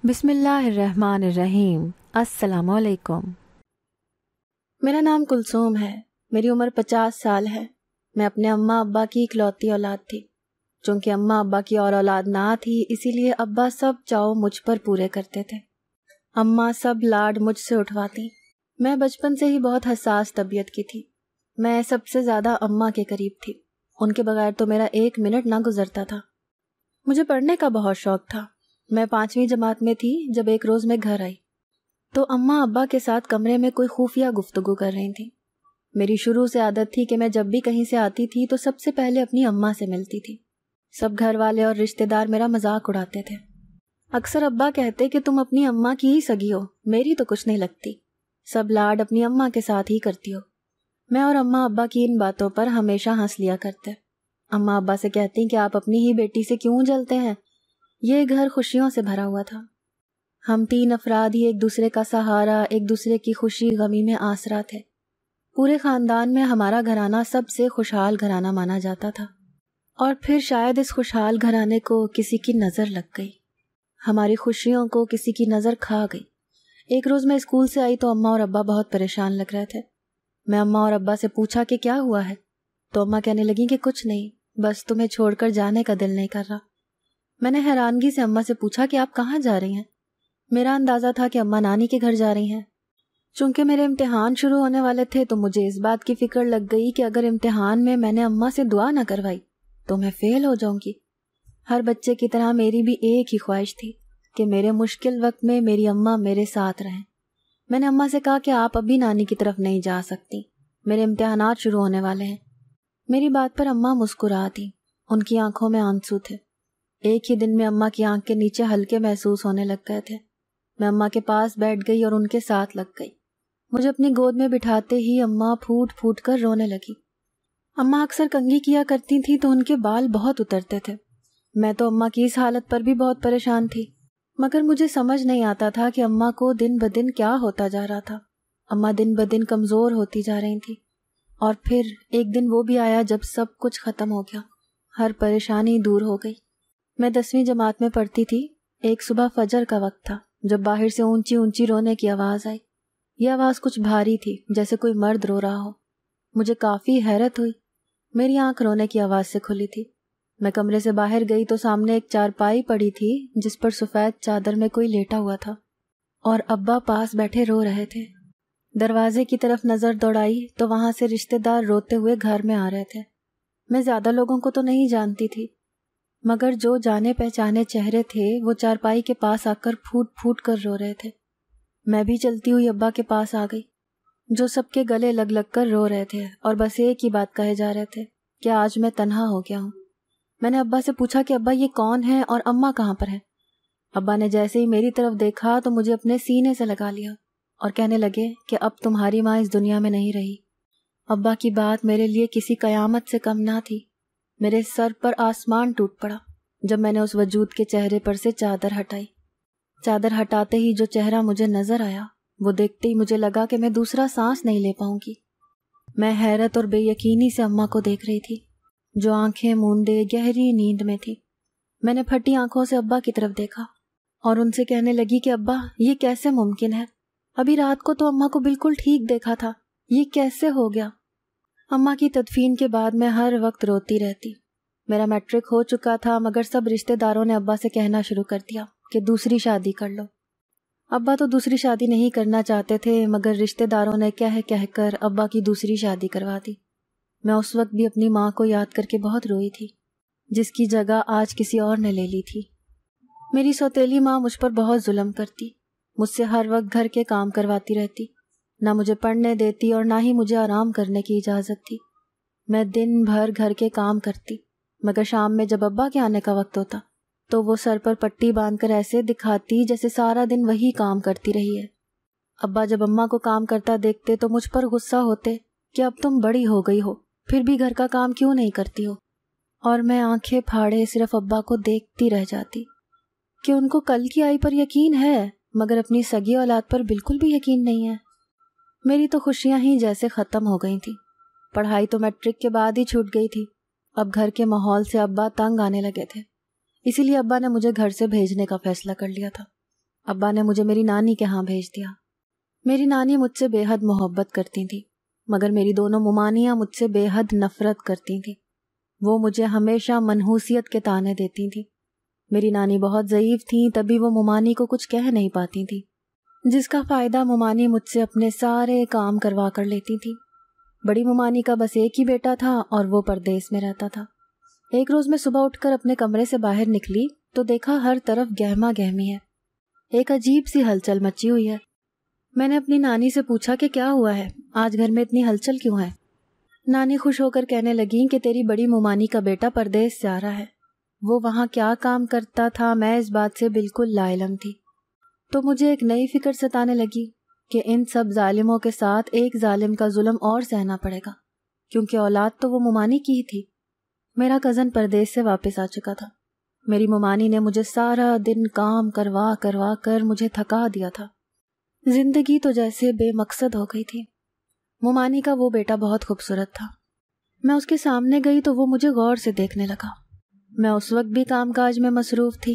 بسم اللہ الرحمن الرحیم۔ السلام علیکم۔ میرا نام کلثوم ہے۔ میری عمر 50 سال ہے۔ میں اپنے اماں ابا کی اکلوتی اولاد تھی۔ چونکہ اماں ابا کی اور اولاد نہ تھی، اسی لیے ابا سب چاؤ مجھ پر پورے کرتے تھے۔ اماں سب لاڈ مجھ سے اٹھواتی۔ میں بچپن سے ہی بہت حساس طبیعت کی تھی۔ میں سب سے زیادہ اماں کے قریب تھی۔ ان کے بغیر تو میرا 1 منٹ نہ گزرتا تھا۔ مجھے پڑھنے کا بہت شوق تھا۔ میں 5ویں جماعت میں تھی جب ایک روز میں گھر آئی تو اماں ابا کے ساتھ کمرے میں کوئی خفیہ گفتگو کر رہی تھیں۔ میری شروع سے عادت تھی کہ میں جب بھی کہیں سے آتی تھی تو سب سے پہلے اپنی اماں سے ملتی تھی۔ سب گھر والے اور رشتہ دار میرا مذاق اڑاتے تھے۔ اکثر ابا کہتے کہ تم اپنی اماں کی ہی سگی ہو، میری تو کچھ نہیں لگتی، سب لاڈ اپنی اماں کے ساتھ ہی کرتی ہو۔ میں اور اماں ابا کی ان باتوں پر ہمیشہ ہنس لیا کرتے۔ اماں ابا سے کہتی کہ آپ اپنی ہی بیٹی سے کیوں جلتے ہیں؟ یہ گھر خوشیوں سے بھرا ہوا تھا۔ ہم 3 افراد ہی ایک دوسرے کا سہارا، ایک دوسرے کی خوشی غمی میں آسرا تھے۔ پورے خاندان میں ہمارا گھرانہ سب سے خوشحال گھرانہ مانا جاتا تھا، اور پھر شاید اس خوشحال گھرانے کو کسی کی نظر لگ گئی، ہماری خوشیوں کو کسی کی نظر کھا گئی۔ ایک روز میں اسکول سے آئی تو اماں اور ابا بہت پریشان لگ رہے تھے۔ میں اماں اور ابا سے پوچھا کہ کیا ہوا ہے، تو اماں کہنے لگیں کہ کچھ نہیں، بس تمہیں چھوڑ کر جانے کا دل نہیں کر رہا۔ میں نے حیرانگی سے اماں سے پوچھا کہ آپ کہاں جا رہی ہیں؟ میرا اندازہ تھا کہ اماں نانی کے گھر جا رہی ہیں۔ چونکہ میرے امتحان شروع ہونے والے تھے تو مجھے اس بات کی فکر لگ گئی کہ اگر امتحان میں نے اماں سے دعا نہ کروائی تو میں فیل ہو جاؤں گی۔ ہر بچے کی طرح میری بھی ایک ہی خواہش تھی کہ میرے مشکل وقت میں میری اماں میرے ساتھ رہیں۔ میں نے اماں سے کہا کہ آپ ابھی نانی کی طرف نہیں جا سکتی، میرے امتحانات شروع ہونے والے ہیں۔ میری بات پر اماں مسکرا دی، ان کی آنکھوں میں آنسو تھے۔ ایک ہی دن میں اماں کی آنکھ کے نیچے ہلکے محسوس ہونے لگ گئے تھے۔ میں اماں کے پاس بیٹھ گئی اور ان کے ساتھ لگ گئی۔ مجھے اپنی گود میں بٹھاتے ہی اماں پھوٹ پھوٹ کر رونے لگی۔ اماں اکثر کنگھی کیا کرتی تھیں تو ان کے بال بہت اترتے تھے۔ میں تو اماں کی اس حالت پر بھی بہت پریشان تھی، مگر مجھے سمجھ نہیں آتا تھا کہ اماں کو دن بدن کیا ہوتا جا رہا تھا۔ اماں دن بدن کمزور ہوتی جا رہی تھی، اور پھر ایک دن وہ بھی آیا جب سب کچھ ختم ہو گیا، ہر پریشانی دور ہو گئی۔ میں 10ویں جماعت میں پڑھتی تھی۔ ایک صبح فجر کا وقت تھا جب باہر سے اونچی اونچی رونے کی آواز آئی۔ یہ آواز کچھ بھاری تھی، جیسے کوئی مرد رو رہا ہو۔ مجھے کافی حیرت ہوئی۔ میری آنکھ رونے کی آواز سے کھلی تھی۔ میں کمرے سے باہر گئی تو سامنے ایک چارپائی پڑی تھی جس پر سفید چادر میں کوئی لیٹا ہوا تھا، اور ابا پاس بیٹھے رو رہے تھے۔ دروازے کی طرف نظر دوڑائی تو وہاں سے رشتہ دار روتے ہوئے گھر میں آ رہے تھے۔ میں زیادہ لوگوں کو تو نہیں جانتی تھی، مگر جو جانے پہچانے چہرے تھے وہ چارپائی کے پاس آ کر پھوٹ پھوٹ کر رو رہے تھے۔ میں بھی چلتی ہوئی ابا کے پاس آ گئی، جو سب کے گلے لگ لگ کر رو رہے تھے اور بس ایک ہی بات کہے جا رہے تھے کہ آج میں تنہا ہو گیا ہوں۔ میں نے ابا سے پوچھا کہ ابا یہ کون ہے اور اماں کہاں پر ہے؟ ابا نے جیسے ہی میری طرف دیکھا تو مجھے اپنے سینے سے لگا لیا اور کہنے لگے کہ اب تمہاری ماں اس دنیا میں نہیں رہی۔ ابا کی بات میرے لیے کسی قیامت سے کم نہ تھی۔ میرے سر پر آسمان ٹوٹ پڑا جب میں نے اس وجود کے چہرے پر سے چادر ہٹائی۔ چادر ہٹاتے ہی جو چہرہ مجھے نظر آیا وہ دیکھتے ہی مجھے لگا کہ میں دوسرا سانس نہیں لے پاؤں گی۔ میں حیرت اور بے یقینی سے اماں کو دیکھ رہی تھی، جو آنکھیں مونڈے گہری نیند میں تھی۔ میں نے پھٹی آنکھوں سے ابا کی طرف دیکھا اور ان سے کہنے لگی کہ ابا یہ کیسے ممکن ہے؟ ابھی رات کو تو اماں کو بالکل ٹھیک دیکھا تھا، یہ کیسے ہو گیا؟ اماں کی تدفین کے بعد میں ہر وقت روتی رہتی۔ میرا میٹرک ہو چکا تھا، مگر سب رشتہ داروں نے ابا سے کہنا شروع کر دیا کہ دوسری شادی کر لو۔ ابا تو دوسری شادی نہیں کرنا چاہتے تھے، مگر رشتہ داروں نے کہہ کر ابا کی دوسری شادی کروا دی۔ میں اس وقت بھی اپنی ماں کو یاد کر کے بہت روئی تھی، جس کی جگہ آج کسی اور نے لے لی تھی۔ میری سوتیلی ماں مجھ پر بہت ظلم کرتی، مجھ سے ہر وقت گھر کے کام کرواتی رہتی، نہ مجھے پڑھنے دیتی اور نہ ہی مجھے آرام کرنے کی اجازت تھی۔ میں دن بھر گھر کے کام کرتی، مگر شام میں جب ابا کے آنے کا وقت ہوتا تو وہ سر پر پٹی باندھ کر ایسے دکھاتی جیسے سارا دن وہی کام کرتی رہی ہے۔ ابا جب اماں کو کام کرتا دیکھتے تو مجھ پر غصہ ہوتے کہ اب تم بڑی ہو گئی ہو، پھر بھی گھر کا کام کیوں نہیں کرتی ہو؟ اور میں آنکھیں پھاڑے صرف ابا کو دیکھتی رہ جاتی کہ ان کو کل کی آئی پر یقین ہے، مگر اپنی سگی اولاد پر بالکل بھی یقین نہیں ہے۔ میری تو خوشیاں ہی جیسے ختم ہو گئی تھیں۔ پڑھائی تو میٹرک کے بعد ہی چھوٹ گئی تھی۔ اب گھر کے ماحول سے ابا تنگ آنے لگے تھے، اسی لیے ابا نے مجھے گھر سے بھیجنے کا فیصلہ کر لیا تھا۔ ابا نے مجھے میری نانی کے ہاں بھیج دیا۔ میری نانی مجھ سے بے حد محبت کرتی تھی، مگر میری دونوں ممانیاں مجھ سے بے حد نفرت کرتی تھیں۔ وہ مجھے ہمیشہ منحوسیت کے طعنے دیتی تھیں۔ میری نانی بہت ضعیف تھیں، تبھی وہ ممانی کو کچھ کہہ نہیں پاتی تھی، جس کا فائدہ ممانی مجھ سے اپنے سارے کام کروا کر لیتی تھی۔ بڑی ممانی کا بس ایک ہی بیٹا تھا اور وہ پردیس میں رہتا تھا۔ ایک روز میں صبح اٹھ کر اپنے کمرے سے باہر نکلی تو دیکھا ہر طرف گہما گہمی ہے، ایک عجیب سی ہلچل مچی ہوئی ہے۔ میں نے اپنی نانی سے پوچھا کہ کیا ہوا ہے، آج گھر میں اتنی ہلچل کیوں ہے؟ نانی خوش ہو کر کہنے لگیں کہ تیری بڑی ممانی کا بیٹا پردیس سے آ رہا ہے۔ وہ وہاں کیا کام کرتا تھا میں اس بات سے بالکل لا علم تھی۔ تو مجھے ایک نئی فکر ستانے لگی کہ ان سب ظالموں کے ساتھ ایک ظالم کا ظلم اور سہنا پڑے گا، کیونکہ اولاد تو وہ ممانی کی ہی تھی۔ میرا کزن پردیس سے واپس آ چکا تھا۔ میری ممانی نے مجھے سارا دن کام کروا کر مجھے تھکا دیا تھا۔ زندگی تو جیسے بے مقصد ہو گئی تھی۔ ممانی کا وہ بیٹا بہت خوبصورت تھا۔ میں اس کے سامنے گئی تو وہ مجھے غور سے دیکھنے لگا۔ میں اس وقت بھی کام کاج میں مصروف تھی،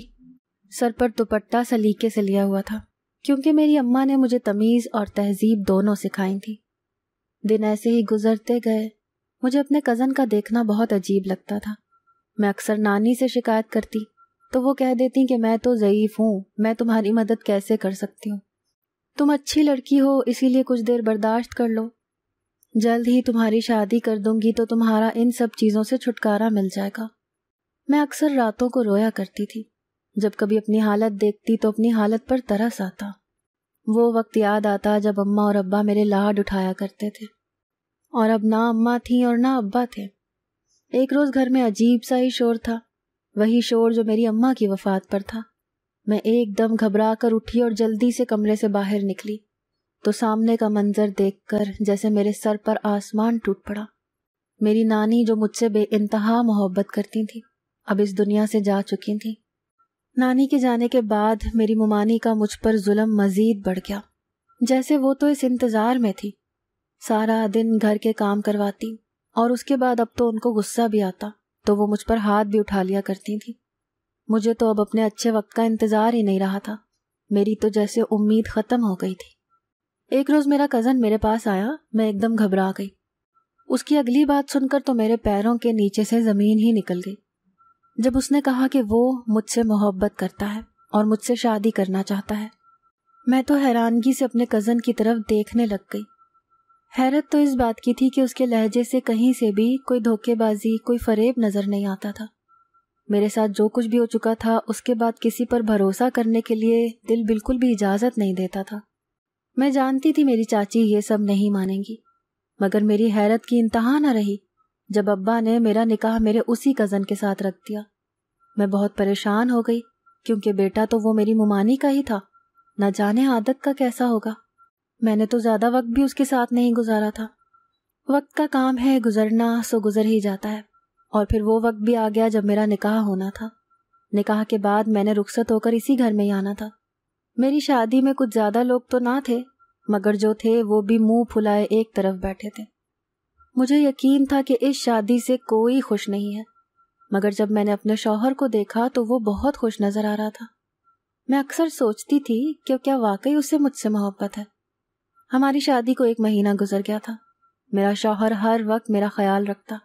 سر پر دوپٹہ سلیقے سے لیا ہوا تھا، کیونکہ میری اماں نے مجھے تمیز اور تہذیب دونوں سکھائی تھی۔ دن ایسے ہی گزرتے گئے۔ مجھے اپنے کزن کا دیکھنا بہت عجیب لگتا تھا۔ میں اکثر نانی سے شکایت کرتی تو وہ کہہ دیتی کہ میں تو ضعیف ہوں، میں تمہاری مدد کیسے کر سکتی ہوں؟ تم اچھی لڑکی ہو، اسی لیے کچھ دیر برداشت کر لو، جلد ہی تمہاری شادی کر دوں گی تو تمہارا ان سب چیزوں سے چھٹکارا مل جائے گا۔ میں اکثر راتوں کو رویا کرتی تھی۔ جب کبھی اپنی حالت دیکھتی تو اپنی حالت پر ترس آتا۔ وہ وقت یاد آتا جب اماں اور ابا میرے لاڈ اٹھایا کرتے تھے، اور اب نہ اماں تھیں اور نہ ابا تھے۔ ایک روز گھر میں عجیب سا ہی شور تھا، وہی شور جو میری اماں کی وفات پر تھا۔ میں ایک دم گھبرا کر اٹھی اور جلدی سے کمرے سے باہر نکلی تو سامنے کا منظر دیکھ کر جیسے میرے سر پر آسمان ٹوٹ پڑا۔ میری نانی جو مجھ سے بے انتہا محبت کرتی تھی اب اس دنیا سے جا چکی تھی۔ نانی کے جانے کے بعد میری ممانی کا مجھ پر ظلم مزید بڑھ گیا، جیسے وہ تو اس انتظار میں تھی۔ سارا دن گھر کے کام کرواتی اور اس کے بعد اب تو ان کو غصہ بھی آتا تو وہ مجھ پر ہاتھ بھی اٹھا لیا کرتی تھی۔ مجھے تو اب اپنے اچھے وقت کا انتظار ہی نہیں رہا تھا، میری تو جیسے امید ختم ہو گئی تھی۔ ایک روز میرا کزن میرے پاس آیا، میں ایک دم گھبرا گئی۔ اس کی اگلی بات سن کر تو میرے پیروں کے نیچے سے زمین ہی نکل گئی، جب اس نے کہا کہ وہ مجھ سے محبت کرتا ہے اور مجھ سے شادی کرنا چاہتا ہے۔ میں تو حیرانگی سے اپنے کزن کی طرف دیکھنے لگ گئی۔ حیرت تو اس بات کی تھی کہ اس کے لہجے سے کہیں سے بھی کوئی دھوکے بازی، کوئی فریب نظر نہیں آتا تھا۔ میرے ساتھ جو کچھ بھی ہو چکا تھا اس کے بعد کسی پر بھروسہ کرنے کے لیے دل بالکل بھی اجازت نہیں دیتا تھا۔ میں جانتی تھی میری چاچی یہ سب نہیں مانیں گی، مگر میری حیرت کی انتہا نہ رہی جب ابا نے میرا نکاح میرے اسی کزن کے ساتھ رکھ دیا۔ میں بہت پریشان ہو گئی، کیونکہ بیٹا تو وہ میری ممانی کا ہی تھا، نہ جانے عادت کا کیسا ہوگا۔ میں نے تو زیادہ وقت بھی اس کے ساتھ نہیں گزارا تھا۔ وقت کا کام ہے، گزرنا سو گزر ہی جاتا ہے، اور پھر وہ وقت بھی آ گیا جب میرا نکاح ہونا تھا۔ نکاح کے بعد میں نے رخصت ہو کر اسی گھر میں ہی آنا تھا۔ میری شادی میں کچھ زیادہ لوگ تو نہ تھے، مگر جو تھے وہ بھی منہ پھلائے ایک طرف بیٹھے تھے۔ مجھے یقین تھا کہ اس شادی سے کوئی خوش نہیں ہے، مگر جب میں نے اپنے شوہر کو دیکھا تو وہ بہت خوش نظر آ رہا تھا۔ میں اکثر سوچتی تھی کہ کیا واقعی اسے مجھ سے محبت ہے۔ ہماری شادی کو 1 مہینہ گزر گیا تھا۔ میرا شوہر ہر وقت میرا خیال رکھتا،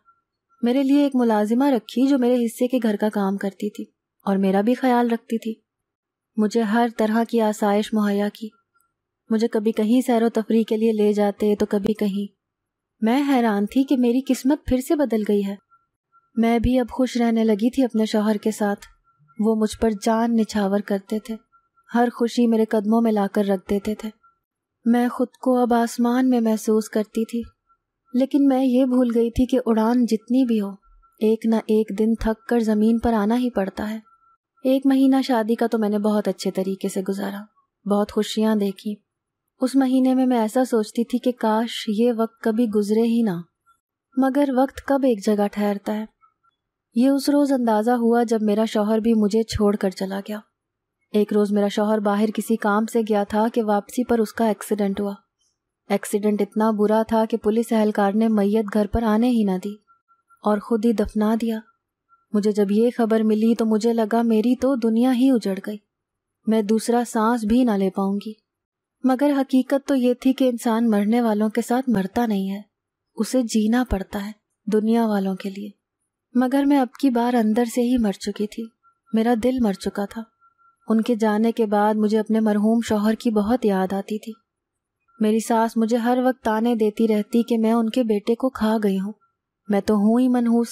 میرے لیے ایک ملازمہ رکھی جو میرے حصے کے گھر کا کام کرتی تھی اور میرا بھی خیال رکھتی تھی۔ مجھے ہر طرح کی آسائش مہیا کی، مجھے کبھی کہیں سیر و تفریح کے لیے لے جاتے تو کبھی کہیں۔ میں حیران تھی کہ میری قسمت پھر سے بدل گئی ہے۔ میں بھی اب خوش رہنے لگی تھی اپنے شوہر کے ساتھ۔ وہ مجھ پر جان نچھاور کرتے تھے، ہر خوشی میرے قدموں میں لا کر رکھ دیتے تھے۔ میں خود کو اب آسمان میں محسوس کرتی تھی، لیکن میں یہ بھول گئی تھی کہ اڑان جتنی بھی ہو، ایک نہ ایک دن تھک کر زمین پر آنا ہی پڑتا ہے۔ 1 مہینہ شادی کا تو میں نے بہت اچھے طریقے سے گزارا، بہت خوشیاں دیکھی۔ اس مہینے میں ایسا سوچتی تھی کہ کاش یہ وقت کبھی گزرے ہی نہ، مگر وقت کب ایک جگہ ٹھہرتا ہے۔ یہ اس روز اندازہ ہوا جب میرا شوہر بھی مجھے چھوڑ کر چلا گیا۔ ایک روز میرا شوہر باہر کسی کام سے گیا تھا کہ واپسی پر اس کا ایکسیڈنٹ ہوا۔ ایکسیڈنٹ اتنا برا تھا کہ پولیس اہلکار نے میت گھر پر آنے ہی نہ دی اور خود ہی دفنا دیا۔ مجھے جب یہ خبر ملی تو مجھے لگا میری تو دنیا ہی اجڑ گئی۔ میں دوسرا سانس بھی نہ لے پاؤں گی۔ مگر حقیقت تو یہ تھی کہ انسان مرنے والوں کے ساتھ مرتا نہیں ہے، اسے جینا پڑتا ہے دنیا والوں کے لیے۔ مگر میں اب کی بار اندر سے ہی مر چکی تھی، میرا دل مر چکا تھا۔ ان کے جانے کے بعد مجھے اپنے مرحوم شوہر کی بہت یاد آتی تھی۔ میری ساس مجھے ہر وقت تانے دیتی رہتی کہ میں ان کے بیٹے کو کھا گئی ہوں۔ میں تو ہوں ہی منحوس،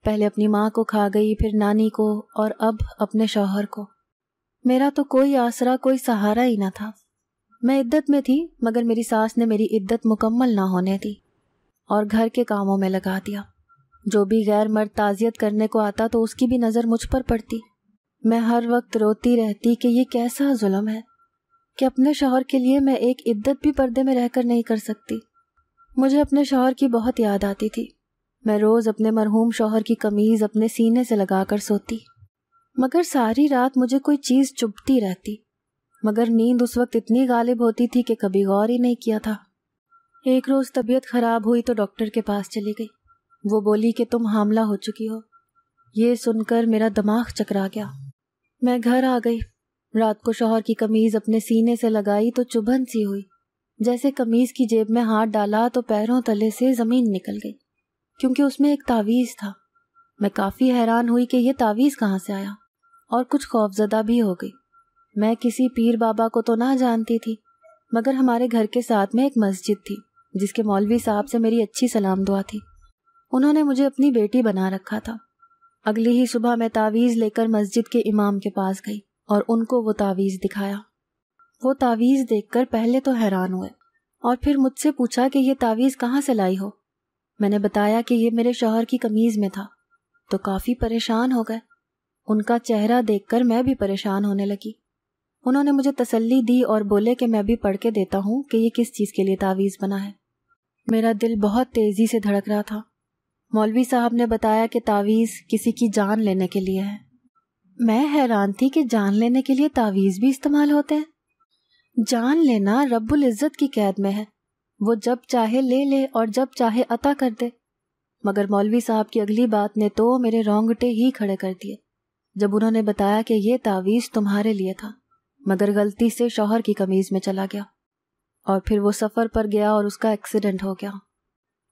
پہلے اپنی ماں کو کھا گئی، پھر نانی کو، اور اب اپنے شوہر کو۔ میرا تو کوئی آسرا، کوئی سہارا ہی نہ تھا۔ میں عدت میں تھی، مگر میری ساس نے میری عدت مکمل نہ ہونے دی اور گھر کے کاموں میں لگا دیا۔ جو بھی غیر مرد تعزیت کرنے کو آتا تو اس کی بھی نظر مجھ پر پڑتی۔ میں ہر وقت روتی رہتی کہ یہ کیسا ظلم ہے کہ اپنے شوہر کے لیے میں ایک عدت بھی پردے میں رہ کر نہیں کر سکتی۔ مجھے اپنے شوہر کی بہت یاد آتی تھی۔ میں روز اپنے مرحوم شوہر کی قمیض اپنے سینے سے لگا کر سوتی، مگر ساری رات مجھے کوئی چیز چبھتی رہتی، مگر نیند اس وقت اتنی غالب ہوتی تھی کہ کبھی غور ہی نہیں کیا تھا۔ ایک روز طبیعت خراب ہوئی تو ڈاکٹر کے پاس چلی گئی۔ وہ بولی کہ تم حاملہ ہو چکی ہو۔ یہ سن کر میرا دماغ چکرا گیا۔ میں گھر آ گئی، رات کو شوہر کی قمیض اپنے سینے سے لگائی تو چبھن سی ہوئی۔ جیسے قمیض کی جیب میں ہاتھ ڈالا تو پیروں تلے سے زمین نکل گئی، کیونکہ اس میں ایک تعویذ تھا۔ میں کافی حیران ہوئی کہ یہ تعویذ کہاں سے آیا، اور کچھ خوفزدہ بھی ہو گئی۔ میں کسی پیر بابا کو تو نہ جانتی تھی، مگر ہمارے گھر کے ساتھ میں ایک مسجد تھی جس کے مولوی صاحب سے میری اچھی سلام دعا تھی۔ انہوں نے مجھے اپنی بیٹی بنا رکھا تھا۔ اگلی ہی صبح میں تعویذ لے کر مسجد کے امام کے پاس گئی اور ان کو وہ تعویذ دکھایا۔ وہ تعویذ دیکھ کر پہلے تو حیران ہوئے اور پھر مجھ سے پوچھا کہ یہ تعویذ کہاں سے لائی ہو۔ میں نے بتایا کہ یہ میرے شوہر کی قمیض میں تھا، تو کافی پریشان ہو گئے۔ ان کا چہرہ دیکھ کر میں بھی پریشان ہونے لگی۔ انہوں نے مجھے تسلی دی اور بولے کہ میں بھی پڑھ کے دیتا ہوں کہ یہ کس چیز کے لیے تعویذ بنا ہے۔ میرا دل بہت تیزی سے دھڑک رہا تھا۔ مولوی صاحب نے بتایا کہ تعویذ کسی کی جان لینے کے لیے ہے۔ میں حیران تھی کہ جان لینے کے لیے تعویذ بھی استعمال ہوتے ہیں۔ جان لینا رب العزت کی قید میں ہے، وہ جب چاہے لے لے اور جب چاہے عطا کر دے۔ مگر مولوی صاحب کی اگلی بات نے تو میرے رونگٹے ہی کھڑے کر دیے، جب انہوں نے بتایا کہ یہ تعویذ تمہارے لیے تھا، مگر غلطی سے شوہر کی قمیض میں چلا گیا، اور پھر وہ سفر پر گیا اور اس کا ایکسیڈنٹ ہو گیا۔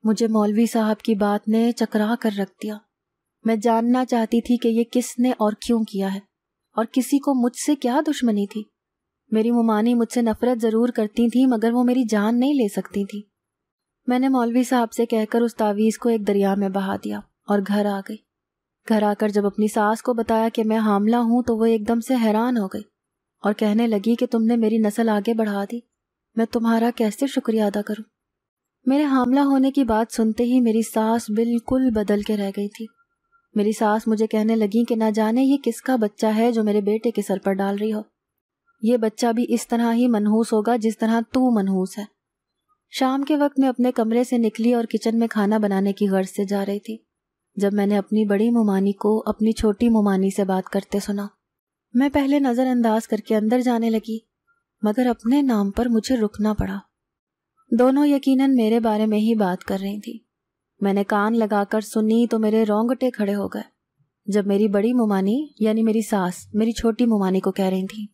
مجھے مولوی صاحب کی بات نے چکرا کر رکھ دیا۔ میں جاننا چاہتی تھی کہ یہ کس نے اور کیوں کیا ہے، اور کسی کو مجھ سے کیا دشمنی تھی۔ میری ممانی مجھ سے نفرت ضرور کرتی تھیں، مگر وہ میری جان نہیں لے سکتی تھی۔ میں نے مولوی صاحب سے کہہ کر اس تعویذ کو ایک دریا میں بہا دیا اور گھر آ گئی۔ گھر آ کر جب اپنی ساس کو بتایا کہ میں حاملہ ہوں تو وہ ایک دم سے حیران ہو گئی اور کہنے لگی کہ تم نے میری نسل آگے بڑھا دی، میں تمہارا کیسے شکریہ ادا کروں۔ میرے حاملہ ہونے کی بات سنتے ہی میری ساس بالکل بدل کے رہ گئی تھی۔ میری ساس مجھے کہنے لگی کہ نہ جانے یہ کس کا بچہ ہے جو میرے بیٹے کے سر پر ڈال رہی ہو۔ یہ بچہ بھی اس طرح ہی منحوس ہوگا جس طرح تو منحوس ہے۔ شام کے وقت میں اپنے کمرے سے نکلی اور کچن میں کھانا بنانے کی غرض سے جا رہی تھی، جب میں نے اپنی بڑی ممانی کو اپنی چھوٹی ممانی سے بات کرتے سنا۔ میں پہلے نظر انداز کر کے اندر جانے لگی، مگر اپنے نام پر مجھے رکنا پڑا۔ دونوں یقیناً میرے بارے میں ہی بات کر رہی تھی۔ میں نے کان لگا کر سنی تو میرے رونگٹے کھڑے ہو گئے، جب میری بڑی ممانی یعنی میری ساس میری چھوٹی ممانی کو کہہ رہی تھی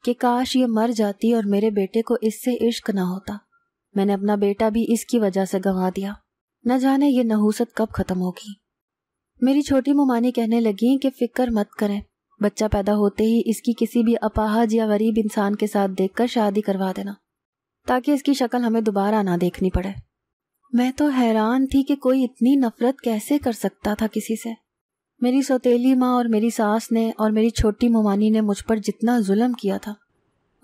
کہ کاش یہ مر جاتی اور میرے بیٹے کو اس سے عشق نہ ہوتا، میں نے اپنا بیٹا بھی اس کی وجہ سے گنوا دیا، نہ جانے یہ نحوست کب ختم ہوگی۔ میری چھوٹی ممانی کہنے لگی کہ فکر مت کریں، بچہ پیدا ہوتے ہی اس کی کسی بھی اپاہج یا غریب انسان کے ساتھ دیکھ کر شادی کروا دینا، تاکہ اس کی شکل ہمیں دوبارہ نہ دیکھنی پڑے۔ میں تو حیران تھی کہ کوئی اتنی نفرت کیسے کر سکتا تھا کسی سے۔ میری سوتیلی ماں اور میری ساس نے اور میری چھوٹی ممانی نے مجھ پر جتنا ظلم کیا تھا،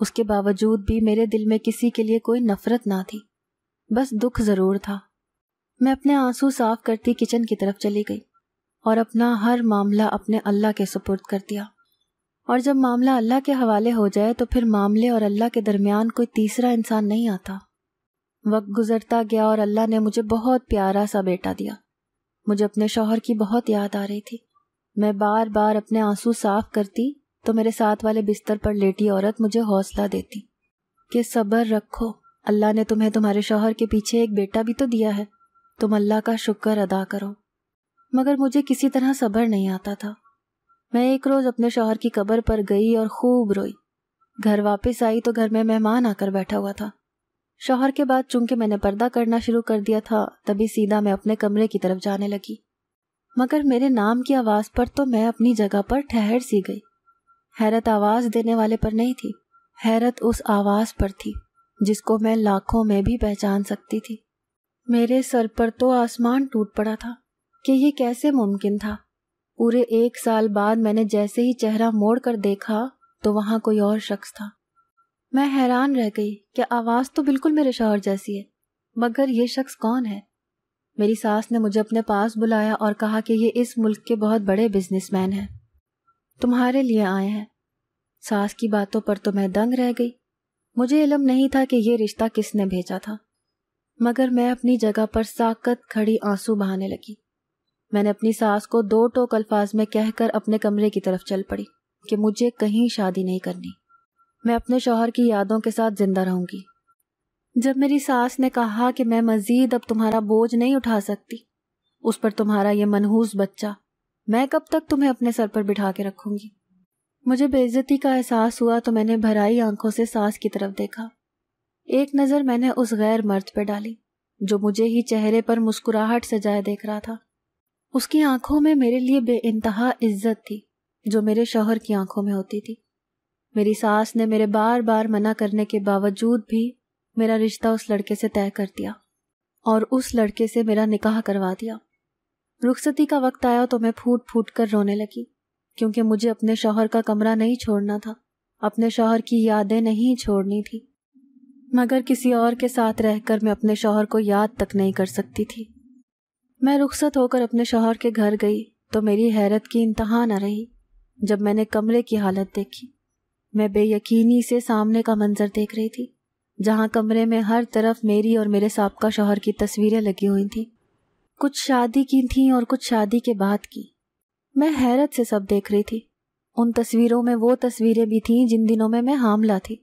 اس کے باوجود بھی میرے دل میں کسی کے لیے کوئی نفرت نہ تھی، بس دکھ ضرور تھا۔ میں اپنے آنسو صاف کرتی کچن کی طرف چلی گئی اور اپنا ہر معاملہ اپنے اللہ کے سپرد کر دیا، اور جب معاملہ اللہ کے حوالے ہو جائے تو پھر معاملے اور اللہ کے درمیان کوئی تیسرا انسان نہیں آتا۔ وقت گزرتا گیا اور اللہ نے مجھے بہت پیارا سا بیٹا دیا۔ مجھے اپنے شوہر کی بہت یاد آ رہی تھی۔ میں بار بار اپنے آنسو صاف کرتی تو میرے ساتھ والے بستر پر لیٹی عورت مجھے حوصلہ دیتی کہ صبر رکھو، اللہ نے تمہیں تمہارے شوہر کے پیچھے ایک بیٹا بھی تو دیا ہے، تم اللہ کا شکر ادا کرو۔ مگر مجھے کسی طرح صبر نہیں آتا تھا۔ میں ایک روز اپنے شوہر کی قبر پر گئی اور خوب روئی۔ گھر واپس آئی تو گھر میں مہمان آ کر بیٹھا ہوا تھا۔ شوہر کے بعد چونکہ میں نے پردہ کرنا شروع کر دیا تھا، تبھی سیدھا میں اپنے کمرے کی طرف جانے لگی، مگر میرے نام کی آواز پر تو میں اپنی جگہ پر ٹھہر سی گئی۔ حیرت آواز دینے والے پر نہیں تھی، حیرت اس آواز پر تھی جس کو میں لاکھوں میں بھی پہچان سکتی تھی۔ میرے سر پر تو آسمان ٹوٹ پڑا تھا کہ یہ کیسے ممکن تھا۔ پورے 1 سال بعد میں نے جیسے ہی چہرہ موڑ کر دیکھا تو وہاں کوئی اور شخص تھا۔ میں حیران رہ گئی کہ آواز تو بالکل میرے شوہر جیسی ہے، مگر یہ شخص کون ہے؟ میری ساس نے مجھے اپنے پاس بلایا اور کہا کہ یہ اس ملک کے بہت بڑے بزنس مین ہیں، تمہارے لیے آئے ہیں۔ ساس کی باتوں پر تو میں دنگ رہ گئی۔ مجھے علم نہیں تھا کہ یہ رشتہ کس نے بھیجا تھا، مگر میں اپنی جگہ پر ساکت کھڑی آنسو بہانے لگی۔ میں نے اپنی ساس کو 2 ٹوک الفاظ میں کہہ کر اپنے کمرے کی طرف چل پڑی کہ مجھے کہیں شادی نہیں کرنی، میں اپنے شوہر کی یادوں کے ساتھ زندہ رہوں گی۔ جب میری ساس نے کہا کہ میں مزید اب تمہارا بوجھ نہیں اٹھا سکتی، اس پر تمہارا یہ منحوس بچہ، میں کب تک تمہیں اپنے سر پر بٹھا کے رکھوں گی، مجھے بے عزتی کا احساس ہوا تو میں نے بھرائی آنکھوں سے ساس کی طرف دیکھا۔ ایک نظر میں نے اس غیر مرد پہ ڈالی جو مجھے ہی چہرے پر مسکراہٹ سجائے دیکھ رہا تھا۔ اس کی آنکھوں میں میرے لیے بے انتہا عزت تھی جو میرے شوہر کی آنکھوں میں ہوتی تھی۔ میری ساس نے میرے بار بار منع کرنے کے باوجود بھی میرا رشتہ اس لڑکے سے طے کر دیا اور اس لڑکے سے میرا نکاح کروا دیا۔ رخصتی کا وقت آیا تو میں پھوٹ پھوٹ کر رونے لگی، کیونکہ مجھے اپنے شوہر کا کمرہ نہیں چھوڑنا تھا، اپنے شوہر کی یادیں نہیں چھوڑنی تھی، مگر کسی اور کے ساتھ رہ کر میں اپنے شوہر کو یاد تک نہیں کر سکتی تھی۔ میں رخصت ہو کر اپنے شوہر کے گھر گئی تو میری حیرت کی انتہا نہ رہی جب میں نے کمرے کی حالت دیکھی۔ میں بے یقینی سے سامنے کا منظر دیکھ رہی تھی، جہاں کمرے میں ہر طرف میری اور میرے سابقہ شوہر کی تصویریں لگی ہوئی تھیں، کچھ شادی کی تھیں اور کچھ شادی کے بعد کی۔ میں حیرت سے سب دیکھ رہی تھی۔ ان تصویروں میں وہ تصویریں بھی تھیں جن دنوں میں حاملہ تھی،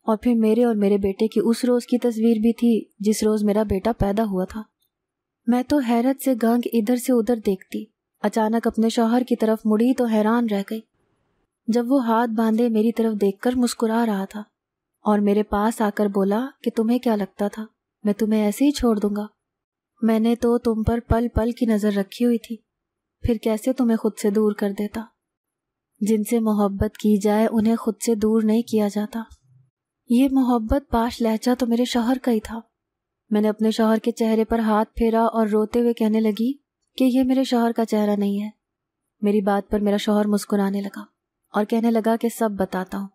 اور پھر میرے اور میرے بیٹے کی اس روز کی تصویر بھی تھی جس روز میرا بیٹا پیدا ہوا تھا۔ میں تو حیرت سے گنگ ادھر سے ادھر دیکھتی، اچانک اپنے شوہر کی طرف مڑی تو حیران رہ گئی جب وہ ہاتھ باندھے میری طرف دیکھ کر مسکرا رہا تھا اور میرے پاس آ کر بولا کہ تمہیں کیا لگتا تھا میں تمہیں ایسے ہی چھوڑ دوں گا؟ میں نے تو تم پر پل پل کی نظر رکھی ہوئی تھی، پھر کیسے تمہیں خود سے دور کر دیتا؟ جن سے محبت کی جائے انہیں خود سے دور نہیں کیا جاتا۔ یہ محبت پاش لہجہ تو میرے شوہر کا ہی تھا۔ میں نے اپنے شوہر کے چہرے پر ہاتھ پھیرا اور روتے ہوئے کہنے لگی کہ یہ میرے شوہر کا چہرہ نہیں ہے۔ میری بات پر میرا شوہر مسکرانے لگا اور کہنے لگا کہ سب بتاتا ہوں،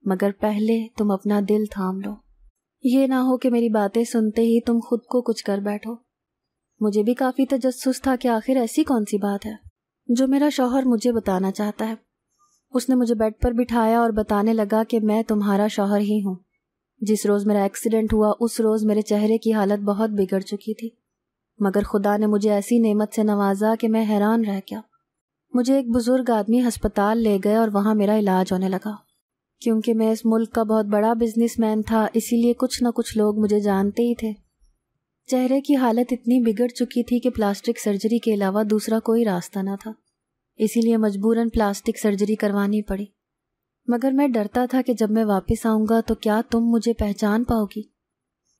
مگر پہلے تم اپنا دل تھام لو، یہ نہ ہو کہ میری باتیں سنتے ہی تم خود کو کچھ کر بیٹھو۔ مجھے بھی کافی تجسس تھا کہ آخر ایسی کون سی بات ہے جو میرا شوہر مجھے بتانا چاہتا ہے۔ اس نے مجھے بیڈ پر بٹھایا اور بتانے لگا کہ میں تمہارا شوہر ہی ہوں۔ جس روز میرا ایکسیڈنٹ ہوا اس روز میرے چہرے کی حالت بہت بگڑ چکی تھی، مگر خدا نے مجھے ایسی نعمت سے نوازا کہ میں حیران رہ گیا۔ مجھے ایک بزرگ آدمی ہسپتال لے گئے اور وہاں میرا علاج ہونے لگا۔ کیونکہ میں اس ملک کا بہت بڑا بزنس مین تھا، اسی لیے کچھ نہ کچھ لوگ مجھے جانتے ہی تھے۔ چہرے کی حالت اتنی بگڑ چکی تھی کہ پلاسٹک سرجری کے علاوہ دوسرا کوئی راستہ نہ تھا، اسی لیے مجبوراً پلاسٹک سرجری کروانی پڑی۔ مگر میں ڈرتا تھا کہ جب میں واپس آؤں گا تو کیا تم مجھے پہچان پاؤ گی؟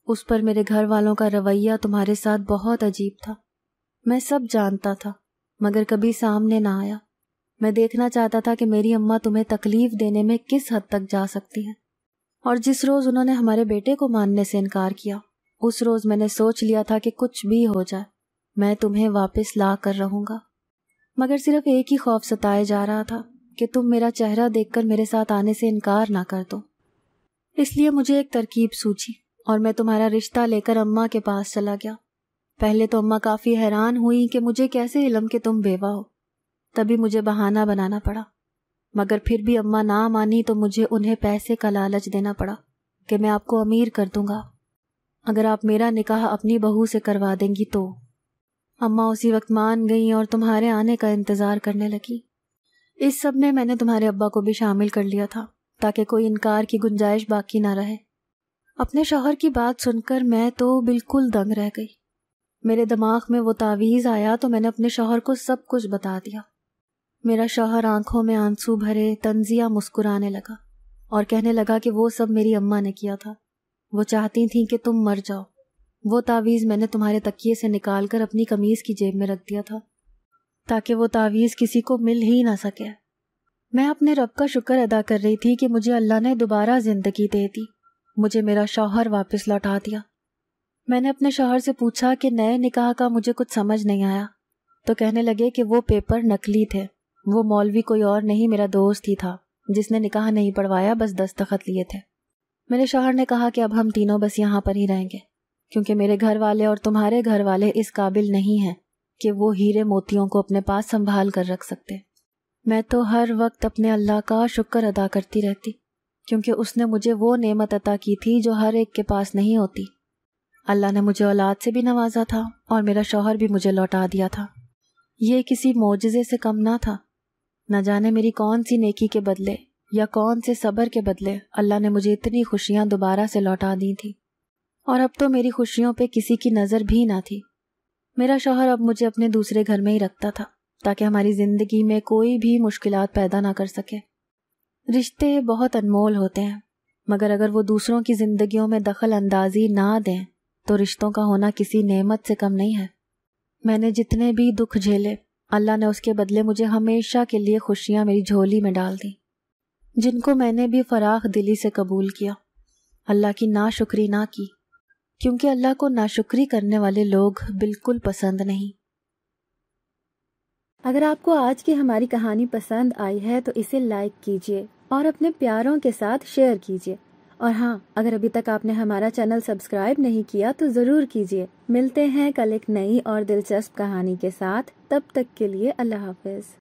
اس پر میرے گھر والوں کا رویہ تمہارے ساتھ بہت عجیب تھا۔ میں سب جانتا تھا مگر کبھی سامنے نہ آیا۔ میں دیکھنا چاہتا تھا کہ میری اماں تمہیں تکلیف دینے میں کس حد تک جا سکتی ہیں، اور جس روز انہوں نے ہمارے بیٹے کو ماننے سے انکار کیا اس روز میں نے سوچ لیا تھا کہ کچھ بھی ہو جائے میں تمہیں واپس لا کر رہوں گا۔ مگر صرف ایک ہی خوف ستائے جا رہا تھا کہ تم میرا چہرہ دیکھ کر میرے ساتھ آنے سے انکار نہ کر دو۔ اس لیے مجھے ایک ترکیب سوچی اور میں تمہارا رشتہ لے کر اماں کے پاس چلا گیا۔ پہلے تو اماں کافی حیران ہوئی کہ مجھے کیسے علم کہ تم بیوہ ہو، تبھی مجھے بہانہ بنانا پڑا، مگر پھر بھی اماں نہ مانی تو مجھے انہیں پیسے کا لالچ دینا پڑا کہ میں آپ کو امیر کر دوں گا اگر آپ میرا نکاح اپنی بہو سے کروا دیں گی تو۔ اماں اسی وقت مان گئیں اور تمہارے آنے کا انتظار کرنے لگی۔ اس سب میں نے تمہارے ابا کو بھی شامل کر لیا تھا تاکہ کوئی انکار کی گنجائش باقی نہ رہے۔ اپنے شوہر کی بات سن کر میں تو بالکل دنگ رہ گئی۔ میرے دماغ میں وہ تعویذ آیا تو میں نے اپنے شوہر کو سب کچھ بتا دیا۔ میرا شوہر آنکھوں میں آنسو بھرے طنزیہ مسکرانے لگا اور کہنے لگا کہ وہ سب میری اماں نے کیا تھا، وہ چاہتی تھیں کہ تم مر جاؤ۔ وہ تعویذ میں نے تمہارے تکیے سے نکال کر اپنی قمیض کی جیب میں رکھ دیا تھا تاکہ وہ تعویذ کسی کو مل ہی نہ سکے۔ میں اپنے رب کا شکر ادا کر رہی تھی کہ مجھے اللہ نے دوبارہ زندگی دے دی، مجھے میرا شوہر واپس لوٹا دیا۔ میں نے اپنے شوہر سے پوچھا کہ نئے نکاح کا مجھے کچھ سمجھ نہیں آیا، تو کہنے لگے کہ وہ پیپر نقلی تھے، وہ مولوی کوئی اور نہیں، میرا دوست ہی تھا جس نے نکاح نہیں پڑھوایا، بس دستخط لیے تھے۔ میرے شوہر نے کہا کہ اب ہم تینوں بس یہاں پر ہی رہیں گے، کیونکہ میرے گھر والے اور تمہارے گھر والے اس قابل نہیں ہیں کہ وہ ہیرے موتیوں کو اپنے پاس سنبھال کر رکھ سکتے۔ میں تو ہر وقت اپنے اللہ کا شکر ادا کرتی رہتی، کیونکہ اس نے مجھے وہ نعمت عطا کی تھی جو ہر ایک کے پاس نہیں ہوتی۔ اللہ نے مجھے اولاد سے بھی نوازا تھا اور میرا شوہر بھی مجھے لوٹا دیا تھا۔ یہ کسی معجزے سے کم نہ تھا۔ نہ جانے میری کون سی نیکی کے بدلے یا کون سے صبر کے بدلے اللہ نے مجھے اتنی خوشیاں دوبارہ سے لوٹا دی تھی، اور اب تو میری خوشیوں پہ کسی کی نظر بھی نہ تھی۔ میرا شوہر اب مجھے اپنے دوسرے گھر میں ہی رکھتا تھا تاکہ ہماری زندگی میں کوئی بھی مشکلات پیدا نہ کر سکے۔ رشتے بہت انمول ہوتے ہیں، مگر اگر وہ دوسروں کی زندگیوں میں دخل اندازی نہ دیں تو رشتوں کا ہونا کسی نعمت سے کم نہیں ہے۔ میں نے جتنے بھی دکھ جھیلے، اللہ نے اس کے بدلے مجھے ہمیشہ کے لیے خوشیاں میری جھولی میں ڈال دیں، جن کو میں نے بھی فراخ دلی سے قبول کیا، اللہ کی ناشکری نہ کی، کیونکہ اللہ کو ناشکری کرنے والے لوگ بالکل پسند نہیں۔ اگر آپ کو آج کی ہماری کہانی پسند آئی ہے تو اسے لائک کیجیے اور اپنے پیاروں کے ساتھ شیئر کیجیے، اور ہاں، اگر ابھی تک آپ نے ہمارا چینل سبسکرائب نہیں کیا تو ضرور کیجیے۔ ملتے ہیں کل ایک نئی اور دلچسپ کہانی کے ساتھ، تب تک کے لیے اللہ حافظ۔